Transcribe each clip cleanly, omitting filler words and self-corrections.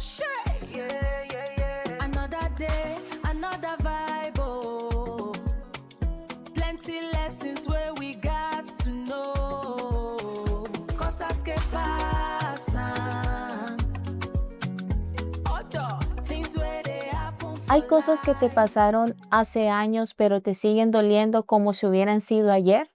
shit. Yeah, yeah, yeah. Another day, another vibe. Oh. Plenty lessons where we got to know. Cosas que pasan. Other things where they happen for Hay cosas que te life. pasaron hace años, pero te siguen doliendo como si hubieran sido ayer.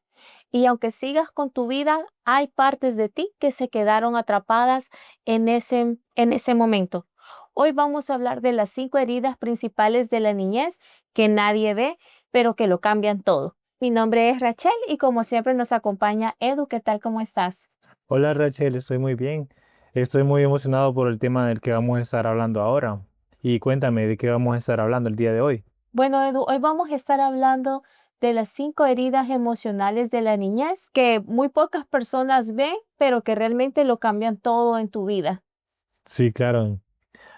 Y aunque sigas con tu vida, hay partes de ti que se quedaron atrapadas en ese momento. Hoy vamos a hablar de las 5 heridas principales de la niñez que nadie ve, pero que lo cambian todo. Mi nombre es Rachel y como siempre nos acompaña Edu. ¿Qué tal? ¿Cómo estás? Hola Rachel, estoy muy bien. Estoy muy emocionado por el tema del que vamos a estar hablando ahora. Y cuéntame de qué vamos a estar hablando el día de hoy. Bueno, Edu, hoy vamos a estar hablando de las 5 heridas emocionales de la niñez que muy pocas personas ven, pero que realmente lo cambian todo en tu vida. Sí, claro.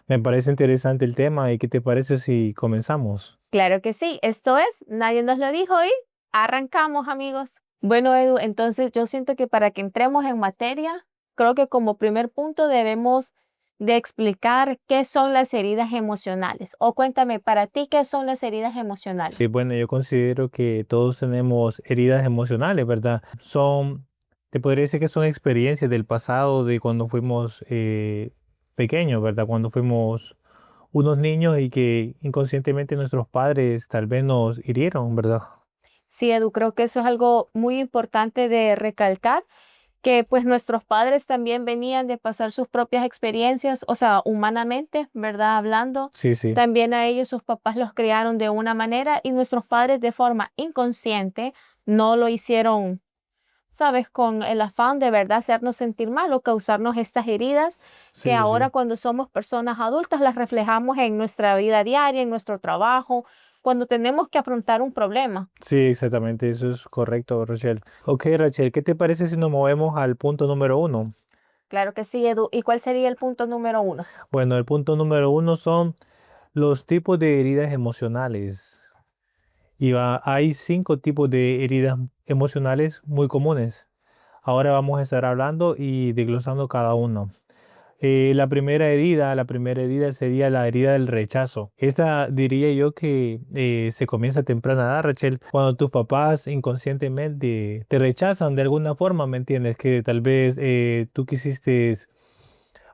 Me parece interesante el tema y ¿qué te parece si comenzamos? Claro que sí, esto es, nadie nos lo dijo y arrancamos, amigos. Bueno, Edu, entonces yo siento que para que entremos en materia, creo que como primer punto debemos de explicar qué son las heridas emocionales. O cuéntame, para ti, ¿qué son las heridas emocionales? Y bueno, yo considero que todos tenemos heridas emocionales, ¿verdad? Te podría decir que son experiencias del pasado, de cuando fuimos pequeños, ¿verdad? Cuando fuimos unos niños y que inconscientemente nuestros padres tal vez nos hirieron, ¿verdad? Sí, Edu, creo que eso es algo muy importante de recalcar, que pues nuestros padres también venían de pasar sus propias experiencias, o sea, humanamente, ¿verdad? Hablando, Sí, sí. también a ellos sus papás los criaron de una manera y nuestros padres de forma inconsciente no lo hicieron, ¿sabes? Con el afán de verdad hacernos sentir mal o causarnos estas heridas que Sí, sí, ahora sí. cuando somos personas adultas las reflejamos en nuestra vida diaria, en nuestro trabajo, cuando tenemos que afrontar un problema. Sí, exactamente, eso es correcto, Rachel. Ok, Rachel, ¿qué te parece si nos movemos al punto número uno? Claro que sí, Edu. ¿Y cuál sería el punto número 1? Bueno, el punto número uno son los tipos de heridas emocionales. Hay 5 tipos de heridas emocionales muy comunes. Ahora vamos a estar hablando y desglosando cada uno. La primera herida sería la herida del rechazo. Esta diría yo que se comienza a temprana edad, Rachel, cuando tus papás inconscientemente te rechazan de alguna forma, ¿me entiendes? Que tal vez tú quisiste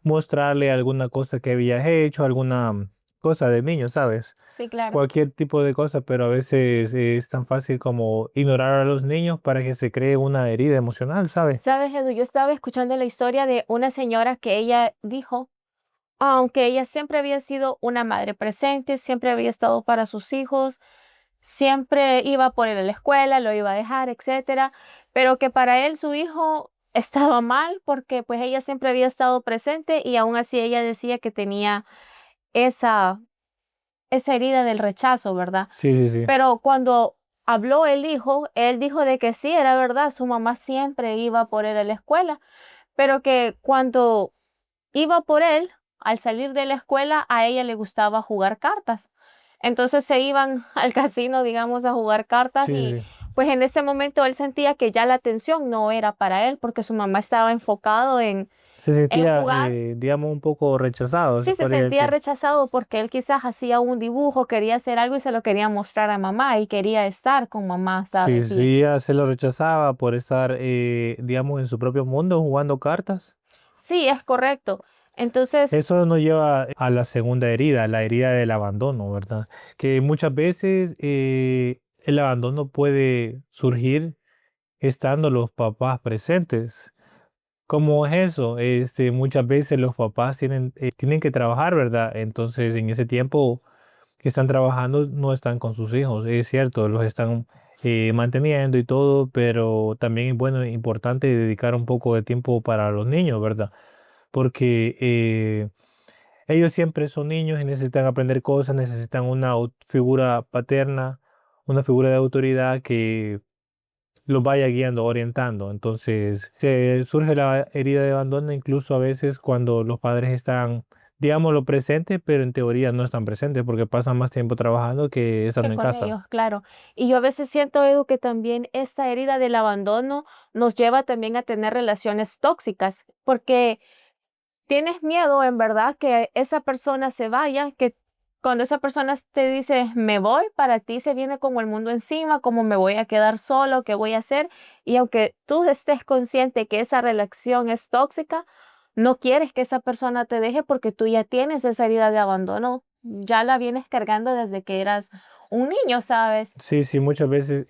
mostrarle alguna cosa que habías hecho, alguna cosa de niño, ¿sabes? Sí, claro. Cualquier tipo de cosa, pero a veces es tan fácil como ignorar a los niños para que se cree una herida emocional, ¿sabes? Sabes, Edu, yo estaba escuchando la historia de una señora que ella dijo, aunque ella siempre había sido una madre presente, siempre había estado para sus hijos, siempre iba por él a la escuela, lo iba a dejar, etcétera, pero que para él su hijo estaba mal porque pues ella siempre había estado presente y aún así ella decía que tenía esa, esa herida del rechazo, ¿verdad? Sí, sí, sí. Pero cuando habló el hijo, él dijo de que sí, era verdad, su mamá siempre iba por él a la escuela, pero que cuando iba por él, al salir de la escuela, a ella le gustaba jugar cartas. Entonces se iban al casino, digamos, a jugar cartas Sí, y sí. pues en ese momento él sentía que ya la atención no era para él porque su mamá estaba enfocado Se en sentía, jugar. digamos, un poco rechazado, se Sí, se podría sentía decir. rechazado porque él quizás hacía un dibujo, quería hacer algo y se lo quería mostrar a mamá y quería estar con mamá, Sí, ¿sabes? Y sí, ella se lo rechazaba por estar, digamos, en su propio mundo jugando cartas. sí, es correcto. Entonces, Eso nos lleva a la segunda herida, la herida del abandono, ¿verdad? Que muchas veces el abandono puede surgir estando los papás presentes. ¿Cómo es eso? Muchas veces los papás tienen que trabajar, ¿verdad? Entonces, en ese tiempo que están trabajando, no están con sus hijos. Es cierto, los están manteniendo y todo, pero también es bueno, importante dedicar un poco de tiempo para los niños, ¿verdad? Porque ellos siempre son niños y necesitan aprender cosas, necesitan una figura paterna, una figura de autoridad que los vaya guiando, orientando. Entonces, se surge la herida de abandono incluso a veces cuando los padres están, digámoslo, presentes, pero en teoría no están presentes porque pasan más tiempo trabajando que que estando en con casa. ellos, claro. Y yo a veces siento, Edu, que también esta herida del abandono nos lleva también a tener relaciones tóxicas, porque tienes miedo en verdad que esa persona se vaya, que cuando esa persona te dice me voy, para ti se viene como el mundo encima, como me voy a quedar solo, qué voy a hacer. Y aunque tú estés consciente que esa relación es tóxica, no quieres que esa persona te deje porque tú ya tienes esa herida de abandono, ya la vienes cargando desde que eras un niño, ¿sabes? Sí, sí, muchas veces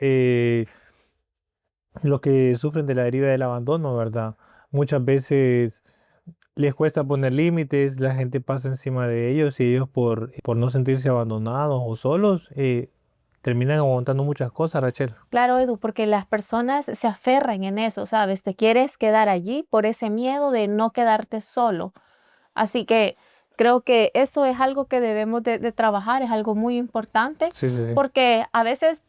los que sufren de la herida del abandono, ¿verdad? Muchas veces les cuesta poner límites, la gente pasa encima de ellos y ellos por no sentirse abandonados o solos, terminan aguantando muchas cosas, Rachel. Claro, Edu, porque las personas se aferran en eso, ¿sabes? Te quieres quedar allí por ese miedo de no quedarte solo. Así que creo que eso es algo que debemos de trabajar, es algo muy importante, Sí, sí, sí. porque a veces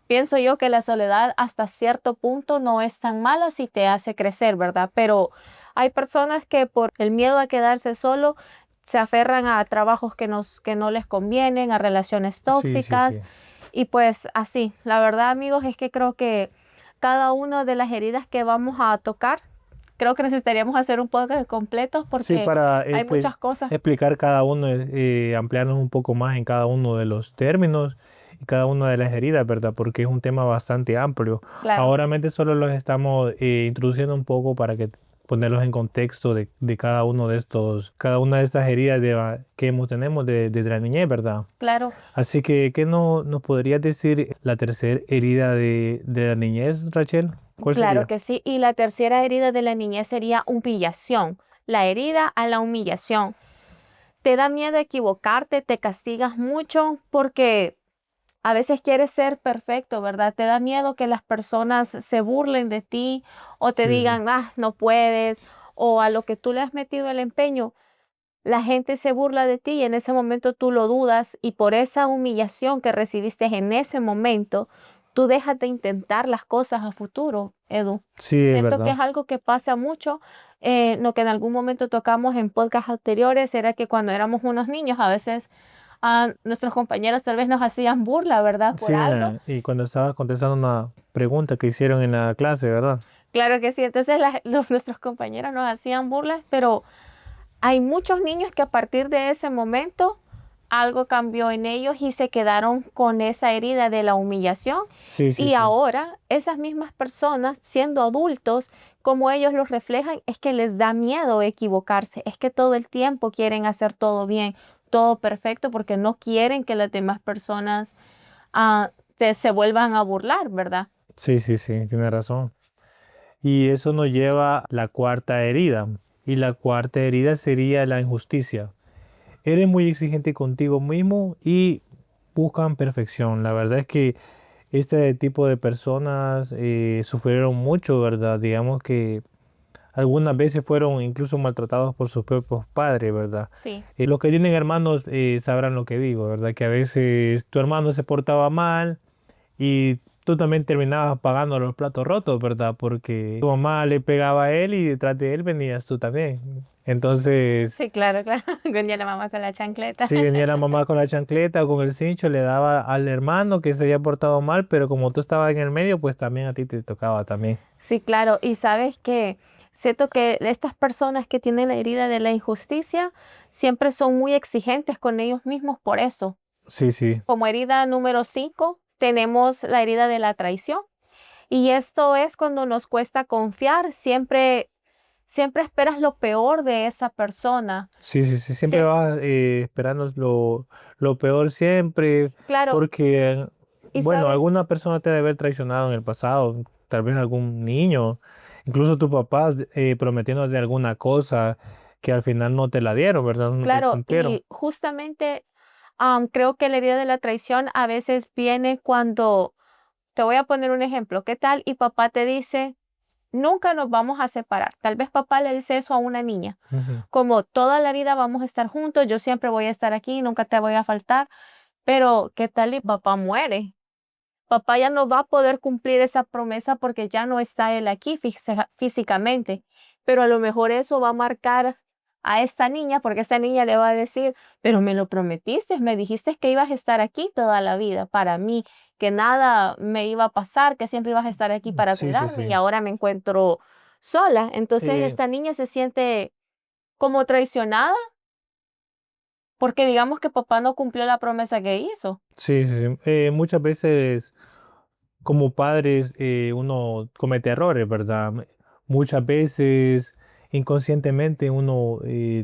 pienso yo que la soledad hasta cierto punto no es tan mala si te hace crecer, ¿verdad? Pero hay personas que por el miedo a quedarse solo se aferran a trabajos que no les convienen, a relaciones Sí, sí, tóxicas sí. y pues así. La verdad, amigos, es que creo que cada una de las heridas que vamos a tocar, creo que necesitaríamos hacer un podcast completo Sí, porque para hay pues, muchas cosas. explicar cada uno, ampliarnos un poco más en cada uno de los términos y cada una de las heridas, ¿verdad? Porque es un tema bastante amplio. Claro. Ahora mente solo los estamos introduciendo un poco para que ponerlos en contexto de cada uno de estos, cada una de estas heridas que tenemos desde la niñez, ¿verdad? Claro, Así que, ¿qué no, nos podrías decir la tercera herida de la niñez, Rachel? ¿Cuál claro sería? que sí. Y la tercera herida de la niñez sería humillación. La herida a la humillación. Te da miedo equivocarte, te castigas mucho porque a veces quieres ser perfecto, ¿verdad? Te da miedo que las personas se burlen de ti o te Sí, sí. digan, ah, no puedes, o a lo que tú le has metido el empeño, la gente se burla de ti y en ese momento tú lo dudas y por esa humillación que recibiste en ese momento, tú dejas de intentar las cosas a futuro, Edu. Sí, es Siento que verdad. es algo que pasa mucho. Lo que en algún momento tocamos en podcasts anteriores era que cuando éramos unos niños, a veces nuestros compañeros tal vez nos hacían burla, ¿verdad? Sí, Por algo. y cuando estabas contestando una pregunta que hicieron en la clase, ¿verdad? Claro que sí. Entonces nuestros compañeros nos hacían burlas, pero hay muchos niños que a partir de ese momento algo cambió en ellos y se quedaron con esa herida de la humillación. Sí, sí, Y sí. ahora esas mismas personas, siendo adultos, como ellos los reflejan, es que les da miedo equivocarse, es que todo el tiempo quieren hacer todo bien, todo perfecto, porque no quieren que las demás personas se vuelvan a burlar, ¿verdad? Sí, sí, sí, tiene razón. Y eso nos lleva a la cuarta herida. Y la cuarta herida sería la injusticia. Eres muy exigente contigo mismo y buscan perfección. La verdad es que este tipo de personas sufrieron mucho, ¿verdad? Digamos que algunas veces fueron incluso maltratados por sus propios padres, ¿verdad? Sí. Los que tienen hermanos sabrán lo que digo, ¿verdad? Que a veces tu hermano se portaba mal y tú también terminabas pagando los platos rotos, ¿verdad? Porque tu mamá le pegaba a él y detrás de él venías tú también. Entonces, Sí, claro, claro. Venía la mamá con la chancleta. si venía la mamá con la chancleta o con el cincho, le daba al hermano que se había portado mal, pero como tú estabas en el medio, pues también a ti te tocaba también. Sí, claro. Y sabes que siento que estas personas que tienen la herida de la injusticia siempre son muy exigentes con ellos mismos por eso. Sí, sí. Como herida número 5 tenemos la herida de la traición. Y esto es cuando nos cuesta confiar, siempre esperas lo peor de esa persona. Sí, sí, sí, siempre Sí, vas esperando lo peor siempre, claro. porque, Y bueno, sabes, alguna persona te debe haber traicionado en el pasado, tal vez algún niño, incluso tus papás prometiéndote alguna cosa que al final no te la dieron, ¿verdad? No te claro, cumplieron. y justamente creo que la herida de la traición a veces viene cuando, te voy a poner un ejemplo, ¿qué tal? Y papá te dice, nunca nos vamos a separar. Tal vez papá le dice eso a una niña, Ujú. como toda la vida vamos a estar juntos, yo siempre voy a estar aquí, nunca te voy a faltar, pero ¿qué tal y papá muere? Papá ya no va a poder cumplir esa promesa porque ya no está él aquí físicamente, pero a lo mejor eso va a marcar a esta niña porque esta niña le va a decir, pero me lo prometiste, me dijiste que ibas a estar aquí toda la vida para mí, que nada me iba a pasar, que siempre ibas a estar aquí para Sí, sí, cuidarme y sí. ahora me encuentro sola. Entonces Eh, esta niña se siente como traicionada, porque digamos que papá no cumplió la promesa que hizo. Sí, sí, sí. Muchas veces como padres uno comete errores, ¿verdad? Muchas veces inconscientemente uno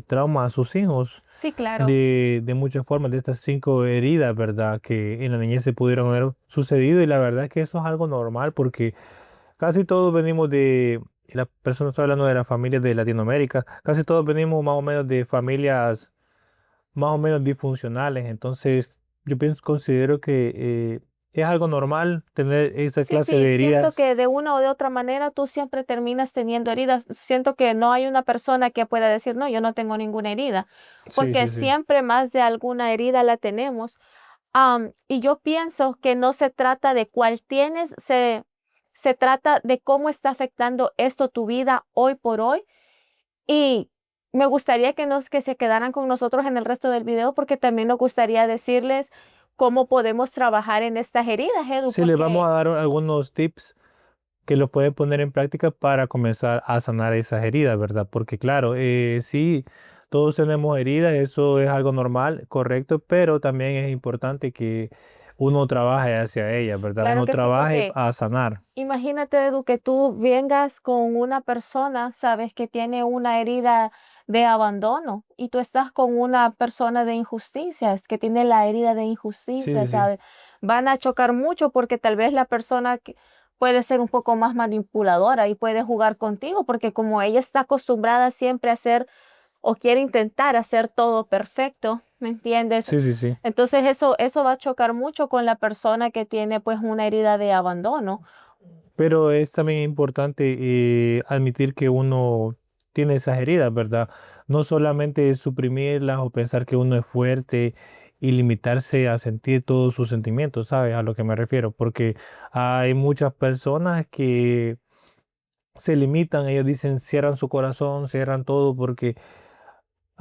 trauma a sus hijos Sí, claro. de muchas formas, de estas 5 heridas, ¿verdad? Que en la niñez se pudieron haber sucedido y la verdad es que eso es algo normal porque casi todos venimos de, la persona está hablando de las familias de Latinoamérica, casi todos venimos más o menos de familias más o menos disfuncionales. Entonces, yo pienso, considero que es algo normal tener esa Sí, clase sí, de siento heridas. que de una o de otra manera tú siempre terminas teniendo heridas. Siento que no hay una persona que pueda decir, no, yo no tengo ninguna herida, Sí, porque sí, sí. siempre más de alguna herida la tenemos. Y yo pienso que no se trata de cuál tienes, se trata de cómo está afectando esto tu vida hoy por hoy. Y me gustaría que se quedaran con nosotros en el resto del video porque también nos gustaría decirles cómo podemos trabajar en estas heridas, Edu, Sí, les vamos porque a dar algunos tips que los pueden poner en práctica para comenzar a sanar esas heridas, ¿verdad? Porque claro, sí, todos tenemos heridas, eso es algo normal, correcto, pero también es importante que uno trabaje hacia ellas, ¿verdad? claro Uno que sí, trabaje porque a sanar. imagínate, Edu, que tú vengas con una persona, sabes, que tiene una herida de abandono y tú estás con una persona de injusticias, que tiene la herida de Sí, injusticia, sí, sí. ¿sabes? Van a chocar mucho porque tal vez la persona puede ser un poco más manipuladora y puede jugar contigo porque como ella está acostumbrada siempre a hacer o quiere intentar hacer todo perfecto, ¿me entiendes? Sí, sí, sí. Entonces eso va a chocar mucho con la persona que tiene pues una herida de abandono. Pero es también importante admitir que uno tiene esas heridas, ¿verdad? No solamente suprimirlas o pensar que uno es fuerte y limitarse a sentir todos sus sentimientos, ¿sabes? A lo que me refiero, porque hay muchas personas que se limitan, ellos dicen, cierran su corazón, cierran todo, porque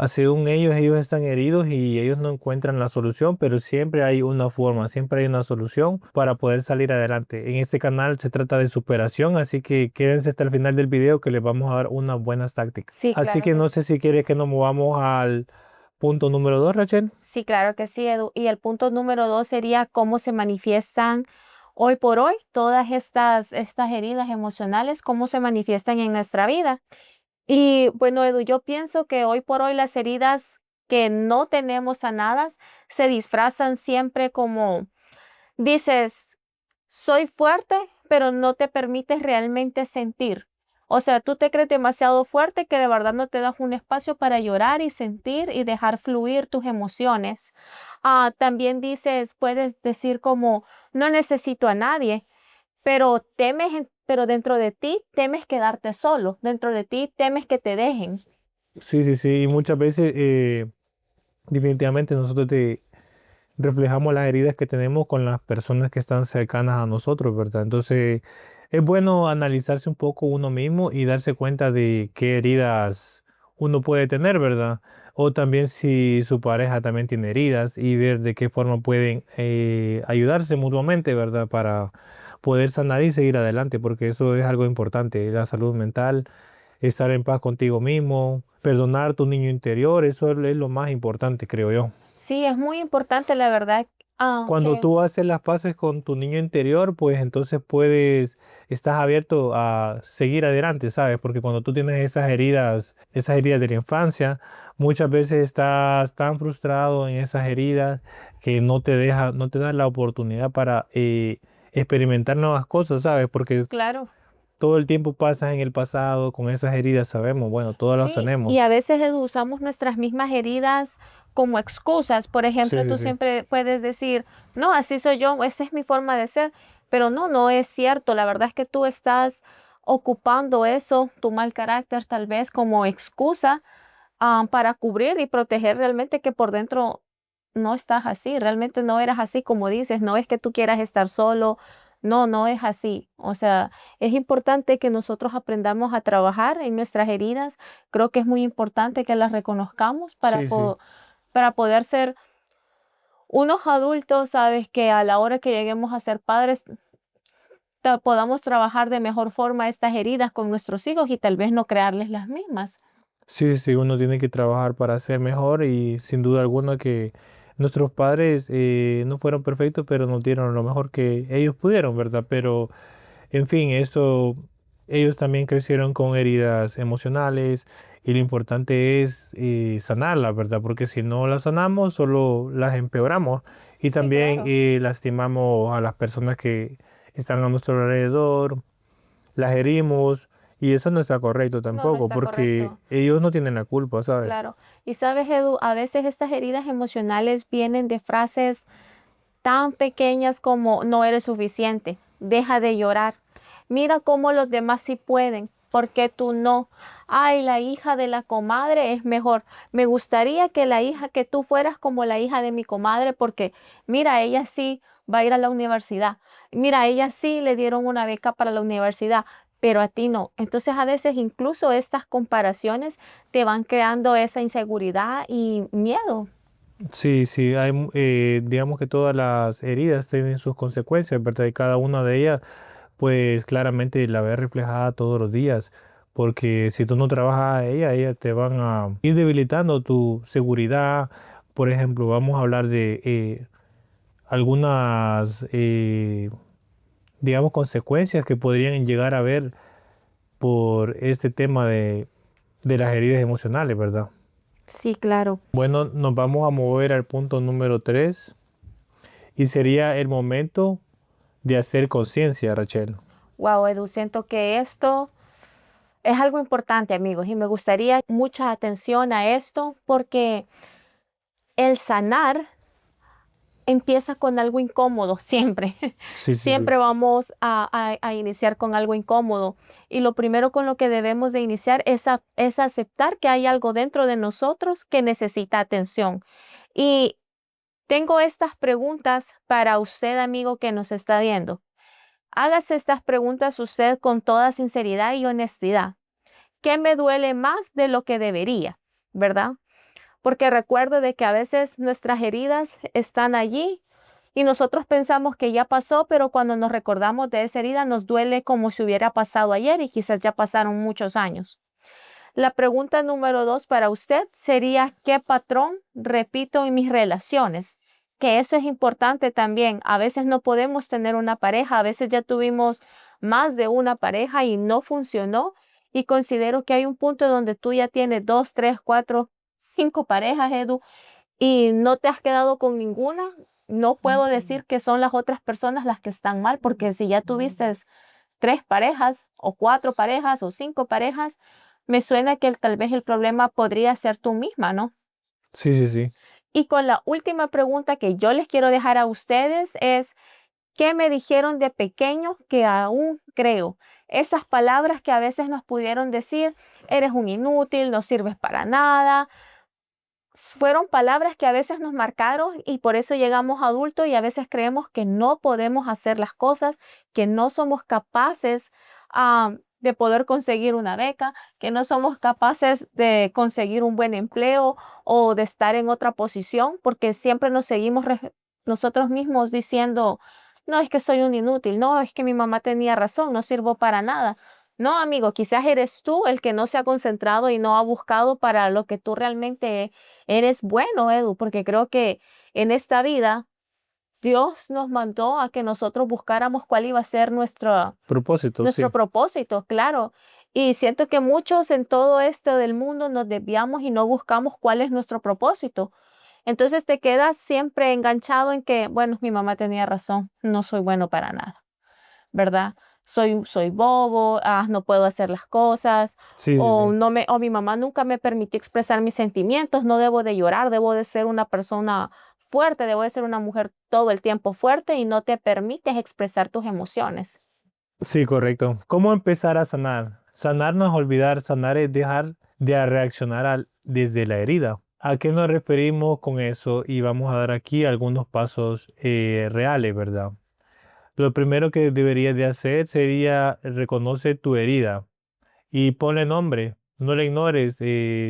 según ellos están heridos y ellos no encuentran la solución, pero siempre hay una forma, siempre hay una solución para poder salir adelante. En este canal se trata de superación, así que quédense hasta el final del video que les vamos a dar unas buenas tácticas. Sí, Así claro que que no sí. sé si quieres que nos movamos al punto número 2, Rachel. Sí, claro que sí, Edu. Y el punto número 2 sería cómo se manifiestan hoy por hoy todas estas heridas emocionales, cómo se manifiestan en nuestra vida. Y bueno, Edu, yo pienso que hoy por hoy las heridas que no tenemos sanadas se disfrazan siempre como dices, soy fuerte, pero no te permites realmente sentir. O sea, tú te crees demasiado fuerte que de verdad no te das un espacio para llorar y sentir y dejar fluir tus emociones. También dices, puedes decir como, no necesito a nadie, pero pero dentro de ti temes quedarte solo, dentro de ti temes que te dejen. Sí, sí, sí, y muchas veces definitivamente nosotros reflejamos las heridas que tenemos con las personas que están cercanas a nosotros, ¿verdad? Entonces, es bueno analizarse un poco uno mismo y darse cuenta de qué heridas uno puede tener, ¿verdad? O también si su pareja también tiene heridas y ver de qué forma pueden ayudarse mutuamente, ¿verdad? Para poder sanar y seguir adelante, porque eso es algo importante, la salud mental, estar en paz contigo mismo, perdonar tu niño interior, eso es lo más importante, creo yo. Sí, es muy importante, la verdad, Cuando que tú haces las paces con tu niño interior, pues entonces estás abierto a seguir adelante, ¿sabes? Porque cuando tú tienes esas heridas de la infancia, muchas veces estás tan frustrado en esas heridas que no te da la oportunidad para experimentar nuevas cosas, ¿sabes? Porque claro. todo el tiempo pasas en el pasado con esas heridas, sabemos, bueno, todas las Sí, y a tenemos. veces Edu, usamos nuestras mismas heridas como excusas. Por Sí, ejemplo, sí, tú sí. siempre puedes decir, no, así soy yo, esta es mi forma de ser, pero no, no es cierto. La verdad es que tú estás ocupando eso, tu mal carácter tal vez como excusa para cubrir y proteger realmente que por dentro no estás así, realmente no eras así como dices, no es que tú quieras estar solo, no, no es así. O sea, es importante que nosotros aprendamos a trabajar en nuestras heridas. Creo que es muy importante que las reconozcamos Sí, sí. para poder ser unos adultos, sabes, que a la hora que lleguemos a ser padres podamos trabajar de mejor forma estas heridas con nuestros hijos y tal vez no crearles las mismas. Sí, sí, sí, uno tiene que trabajar para ser mejor y sin duda alguna que nuestros padres no fueron perfectos, pero nos dieron lo mejor que ellos pudieron, ¿verdad? Pero, en fin, eso, ellos también crecieron con heridas emocionales y lo importante es sanarlas, ¿verdad? Porque si no las sanamos, solo las empeoramos y Sí, también claro. lastimamos a las personas que están a nuestro alrededor, las herimos y eso no está correcto No, no tampoco, está porque correcto. ellos no tienen la culpa, ¿sabes? Claro. Y sabes, Edu, a veces estas heridas emocionales vienen de frases tan pequeñas como no eres suficiente, deja de llorar, mira cómo los demás sí pueden, ¿por qué tú no? Ay, la hija de la comadre es mejor. Me gustaría que la hija, que tú fueras como la hija de mi comadre, porque mira, ella sí va a ir a la universidad. Mira, a ella sí le dieron una beca para la universidad, pero a ti no. Entonces a veces incluso estas comparaciones te van creando esa inseguridad y miedo. Sí, sí, digamos que todas las heridas tienen sus consecuencias, ¿verdad? Y cada una de ellas, pues claramente la ves reflejada todos los días, porque si tú no trabajas a ella, ellas te van a ir debilitando tu seguridad. Por ejemplo, vamos a hablar de algunas, digamos, consecuencias que podrían llegar a haber por este tema de las heridas emocionales, ¿verdad? Sí, claro. Bueno, nos vamos a mover al punto número 3 y sería el momento de hacer conciencia, Rachel. Wow, Edu, siento que esto es algo importante, amigos, y me gustaría mucha atención a esto porque el sanar empieza con algo incómodo, siempre. Sí, sí, sí. Siempre vamos a iniciar con algo incómodo. Y lo primero con lo que debemos de iniciar es aceptar que hay algo dentro de nosotros que necesita atención. Y tengo estas preguntas para usted, amigo, que nos está viendo. Hágase estas preguntas usted con toda sinceridad y honestidad. ¿Qué me duele más de lo que debería? ¿Verdad? Porque recuerdo de que a veces nuestras heridas están allí y nosotros pensamos que ya pasó, pero cuando nos recordamos de esa herida nos duele como si hubiera pasado ayer y quizás ya pasaron muchos años. La pregunta número 2 para usted sería, ¿qué patrón repito en mis relaciones? Que eso es importante también. A veces no podemos tener una pareja, a veces ya tuvimos más de una pareja y no funcionó. Y considero que hay un punto donde tú ya tienes 2, 3, 4, 5 parejas, Edu, y no te has quedado con ninguna. No puedo decir que son las otras personas las que están mal, porque si ya tuviste 3 parejas o 4 parejas o 5 parejas, me suena que tal vez el problema podría ser tú misma, ¿no? Sí, sí, sí. Y con la última pregunta que yo les quiero dejar a ustedes es, ¿qué me dijeron de pequeño que aún creo? Esas palabras que a veces nos pudieron decir, eres un inútil, no sirves para nada, fueron palabras que a veces nos marcaron y por eso llegamos a adultos y a veces creemos que no podemos hacer las cosas, que no somos capaces de poder conseguir una beca, que no somos capaces de conseguir un buen empleo o de estar en otra posición, porque siempre nos seguimos nosotros mismos diciendo, no, es que soy un inútil, no, es que mi mamá tenía razón, no sirvo para nada. No, amigo, quizás eres tú el que no se ha concentrado y no ha buscado para lo que tú realmente eres bueno, Edu, porque creo que en esta vida Dios nos mandó a que nosotros buscáramos cuál iba a ser Propósito, nuestro sí. propósito, claro. Y siento que muchos en todo esto del mundo nos desviamos y no buscamos cuál es nuestro propósito. Entonces te quedas siempre enganchado en que, bueno, mi mamá tenía razón, no soy bueno para nada, ¿verdad? Soy bobo, no puedo hacer las cosas, Sí, sí, sí. o mi mamá nunca me permitió expresar mis sentimientos, no debo de llorar, debo de ser una persona fuerte, debo de ser una mujer todo el tiempo fuerte y no te permites expresar tus emociones. Sí, correcto. ¿Cómo empezar a sanar? Sanar no es olvidar, sanar es dejar de reaccionar desde la herida. ¿A qué nos referimos con eso? Y vamos a dar aquí algunos pasos reales, ¿verdad? Lo primero que deberías de hacer sería reconocer tu herida y ponle nombre. no la ignores,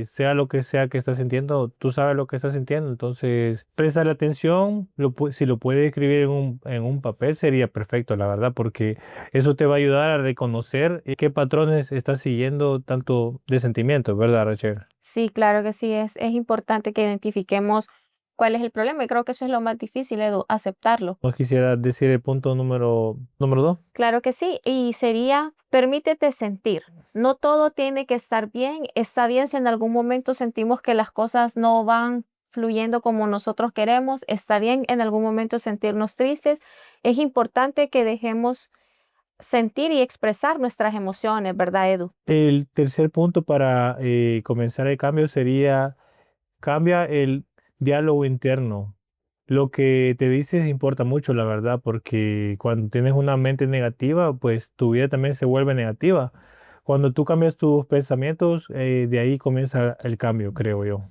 sea lo que sea que estás sintiendo, tú sabes lo que estás sintiendo, entonces presta la atención, si lo puedes escribir en un papel sería perfecto, la verdad, porque eso te va a ayudar a reconocer qué patrones estás siguiendo tanto de sentimientos, ¿verdad, Rachel? Sí, claro que sí, es importante que identifiquemos cuál es el problema y creo que eso es lo más difícil, Edu, aceptarlo. ¿No quisiera decir el punto número 2? Claro que sí, y sería, permítete sentir. No todo tiene que estar bien. Está bien si en algún momento sentimos que las cosas no van fluyendo como nosotros queremos. Está bien en algún momento sentirnos tristes. Es importante que dejemos sentir y expresar nuestras emociones, ¿verdad, Edu? El tercer punto para comenzar el cambio sería cambia el diálogo interno. Lo que te dices importa mucho, la verdad, porque cuando tienes una mente negativa, pues tu vida también se vuelve negativa. Cuando tú cambias tus pensamientos, de ahí comienza el cambio, creo yo.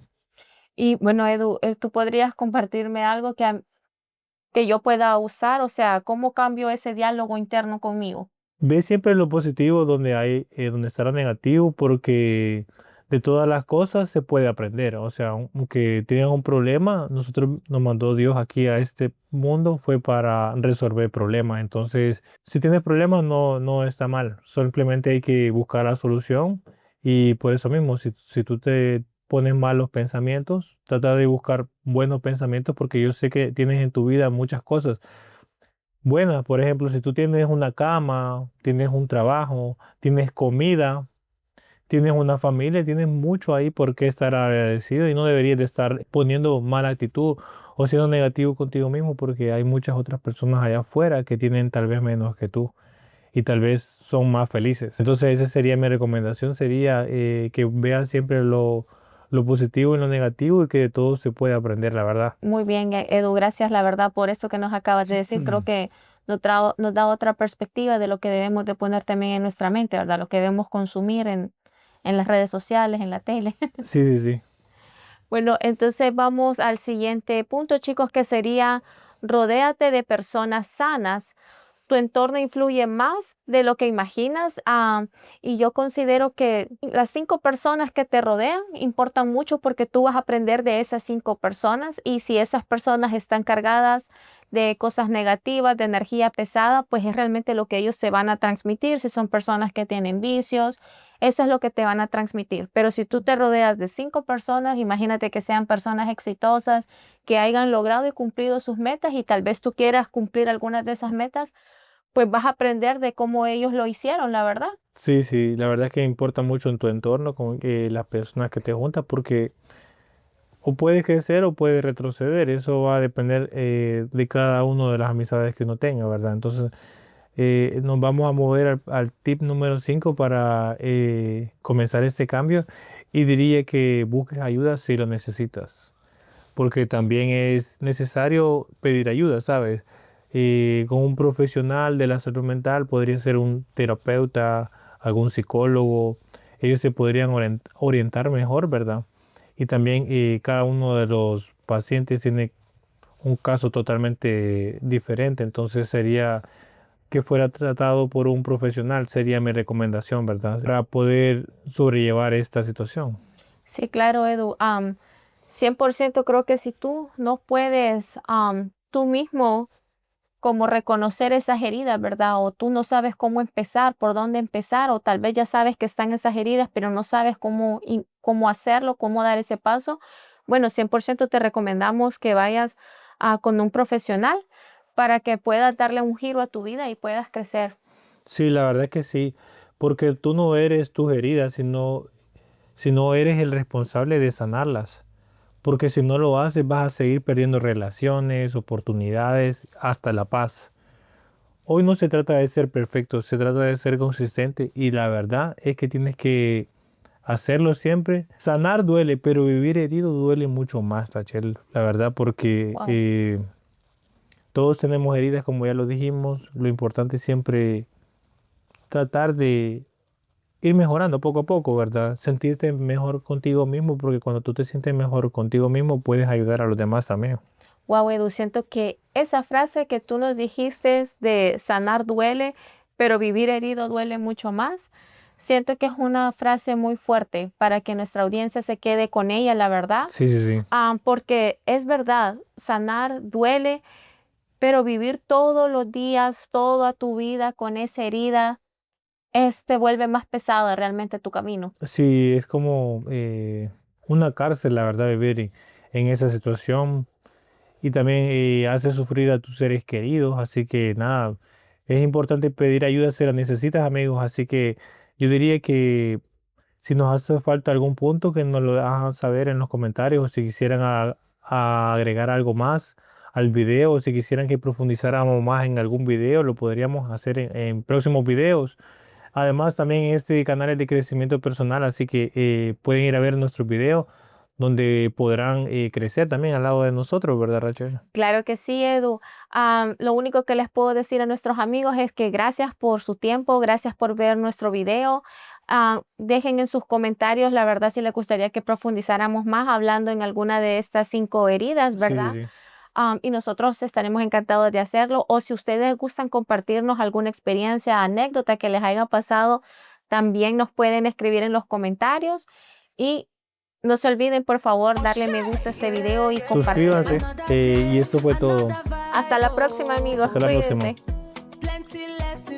Y bueno, Edu, ¿tú podrías compartirme algo que yo pueda usar? O sea, ¿cómo cambio ese diálogo interno conmigo? Ve siempre lo positivo donde está lo negativo, porque de todas las cosas se puede aprender. O sea, aunque tengas un problema, nosotros nos mandó Dios aquí a este mundo fue para resolver problemas. Entonces, si tienes problemas, no está mal. Simplemente hay que buscar la solución. Y por eso mismo, si tú te pones malos pensamientos, trata de buscar buenos pensamientos, porque yo sé que tienes en tu vida muchas cosas buenas. Por ejemplo, si tú tienes una cama, tienes un trabajo, tienes comida, tienes una familia, tienes mucho ahí por qué estar agradecido y no deberías de estar poniendo mala actitud o siendo negativo contigo mismo, porque hay muchas otras personas allá afuera que tienen tal vez menos que tú y tal vez son más felices. Entonces esa sería mi recomendación, sería que veas siempre lo positivo y lo negativo y que de todo se puede aprender, la verdad. Muy bien, Edu, gracias, la verdad, por esto que nos acabas de decir. Creo que nos da otra perspectiva de lo que debemos de poner también en nuestra mente, ¿verdad? Lo que debemos consumir en las redes sociales, en la tele. Sí, sí, sí. Bueno, entonces vamos al siguiente punto, chicos, que sería rodéate de personas sanas. Tu entorno influye más de lo que imaginas, y yo considero que las 5 personas que te rodean importan mucho porque tú vas a aprender de esas 5 personas y si esas personas están cargadas de cosas negativas, de energía pesada, pues es realmente lo que ellos te van a transmitir. Si son personas que tienen vicios, eso es lo que te van a transmitir. Pero si tú te rodeas de 5 personas, imagínate que sean personas exitosas, que hayan logrado y cumplido sus metas y tal vez tú quieras cumplir algunas de esas metas, pues vas a aprender de cómo ellos lo hicieron, la verdad. Sí, sí, la verdad es que importa mucho en tu entorno con las personas que te juntas porque o puedes crecer o puedes retroceder. Eso va a depender de cada uno de las amistades que uno tenga, ¿verdad? Entonces, nos vamos a mover al tip número 5 para comenzar este cambio y diría que busques ayuda si lo necesitas, porque también es necesario pedir ayuda, ¿sabes? Con un profesional de la salud mental, podría ser un terapeuta, algún psicólogo, ellos se podrían orientar mejor, ¿verdad? Y también cada uno de los pacientes tiene un caso totalmente diferente, entonces sería que fuera tratado por un profesional, sería mi recomendación, ¿verdad? Para poder sobrellevar esta situación. Sí, claro, Edu. 100% creo que si tú no puedes tú mismo como reconocer esas heridas, ¿verdad? O tú no sabes cómo empezar, por dónde empezar, o tal vez ya sabes que están esas heridas, pero no sabes cómo hacerlo, cómo dar ese paso. Bueno, 100% te recomendamos que vayas con un profesional para que puedas darle un giro a tu vida y puedas crecer. Sí, la verdad que sí, porque tú no eres tus heridas, sino eres el responsable de sanarlas. Porque si no lo haces, vas a seguir perdiendo relaciones, oportunidades, hasta la paz. Hoy no se trata de ser perfecto, se trata de ser consistente y la verdad es que tienes que hacerlo siempre. Sanar duele, pero vivir herido duele mucho más, Rachel, la verdad, porque Wow. todos tenemos heridas, como ya lo dijimos. Lo importante es siempre tratar de ir mejorando poco a poco, ¿verdad? Sentirte mejor contigo mismo, porque cuando tú te sientes mejor contigo mismo, puedes ayudar a los demás también. Wow, Edu, siento que esa frase que tú nos dijiste de sanar duele, pero vivir herido duele mucho más. Siento que es una frase muy fuerte para que nuestra audiencia se quede con ella, la verdad. Sí, sí, sí. Porque es verdad, sanar duele, pero vivir todos los días, toda tu vida con esa herida, te vuelve más pesada realmente tu camino. Sí, es como una cárcel, la verdad, vivir en esa situación. Y también hace sufrir a tus seres queridos. Así que nada, es importante pedir ayuda si la necesitas, amigos. Así que yo diría que si nos hace falta algún punto, que nos lo hagan saber en los comentarios, o si quisieran a agregar algo más al video, o si quisieran que profundizáramos más en algún video, lo podríamos hacer en próximos videos. Además, también este canal es de crecimiento personal, así que pueden ir a ver nuestros videos donde podrán crecer también al lado de nosotros, ¿verdad, Rachel? Claro que sí, Edu. Lo único que les puedo decir a nuestros amigos es que gracias por su tiempo, gracias por ver nuestro video. Dejen en sus comentarios, la verdad, si les gustaría que profundizáramos más hablando en alguna de estas 5 heridas, Sí, sí, ¿verdad? sí. Y nosotros estaremos encantados de hacerlo. O si ustedes gustan compartirnos alguna experiencia, anécdota que les haya pasado, también nos pueden escribir en los comentarios. Y no se olviden, por favor, darle me gusta a este video y compartirlo. Suscríbanse y esto fue todo. Hasta la próxima, amigos. Hasta la próxima. Cuídense. Plenty lessons.